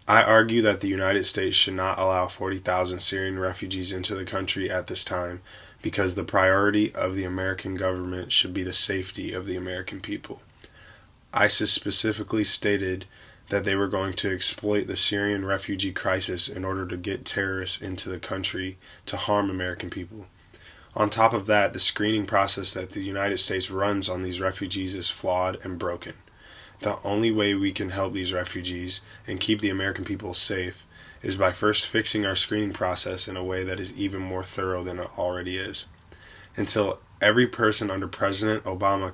I argue that the United States should not allow 40,000 Syrian refugees into the country at this time because the priority of the American government should be the safety of the American people. ISIS specifically stated that they were going to exploit the Syrian refugee crisis in order to get terrorists into the country to harm American people. On top of that, the screening process that the United States runs on these refugees is flawed and broken. The only way we can help these refugees and keep the American people safe is by first fixing our screening process in a way that is even more thorough than it already is. Until every person under President Obama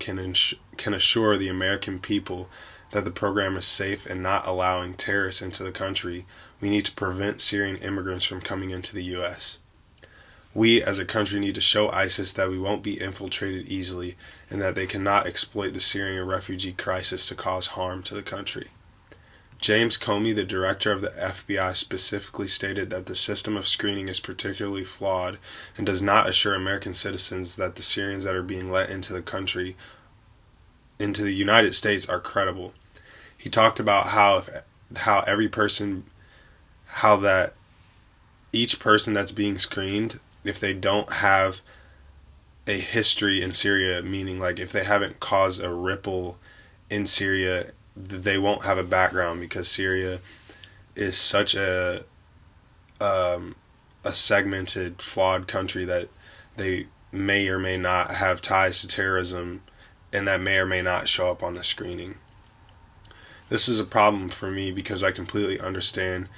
can assure the American people that the program is safe and not allowing terrorists into the country, we need to prevent Syrian immigrants from coming into the U.S. We as a country need to show ISIS that we won't be infiltrated easily and that they cannot exploit the Syrian refugee crisis to cause harm to the country. James Comey, the director of the FBI, specifically stated that the system of screening is particularly flawed and does not assure American citizens that the Syrians that are being let into the country, into the United States, are credible. He talked about how each person that's being screened, if they don't have a history in Syria, meaning like if they haven't caused a ripple in Syria, they won't have a background because Syria is such a segmented, flawed country that they may or may not have ties to terrorism, and that may or may not show up on the screening. This is a problem for me because I completely understand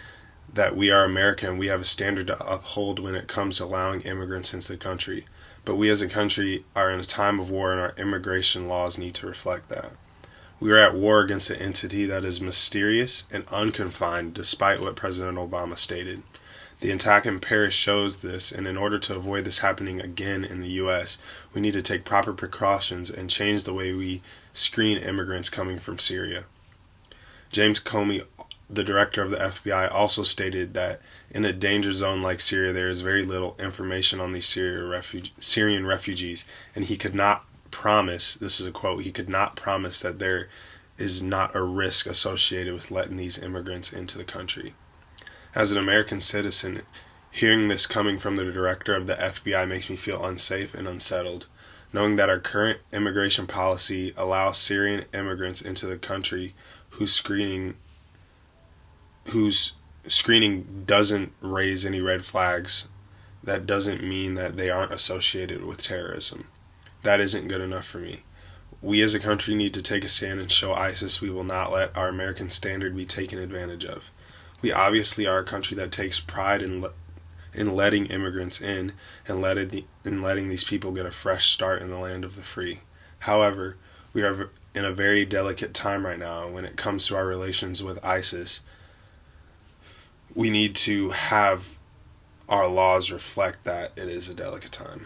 that we are American. We have a standard to uphold when it comes to allowing immigrants into the country. But we as a country are in a time of war, and our immigration laws need to reflect that. We are at war against an entity that is mysterious and unconfined, despite what President Obama stated. The attack in Paris shows this, and in order to avoid this happening again in the U.S., we need to take proper precautions and change the way we screen immigrants coming from Syria. James Comey, the director of the FBI, also stated that in a danger zone like Syria, there is very little information on these Syrian refugees, and he could not promise, this is a quote, he could not promise that there is not a risk associated with letting these immigrants into the country. As an American citizen, hearing this coming from the director of the FBI makes me feel unsafe and unsettled, knowing that our current immigration policy allows Syrian immigrants into the country whose screening doesn't raise any red flags. That doesn't mean that they aren't associated with terrorism. That isn't good enough for me. We as a country need to take a stand and show ISIS we will not let our American standard be taken advantage of. We obviously are a country that takes pride in letting immigrants in and letting these people get a fresh start in the land of the free. However, we are in a very delicate time right now when it comes to our relations with ISIS. We need to have our laws reflect that it is a delicate time.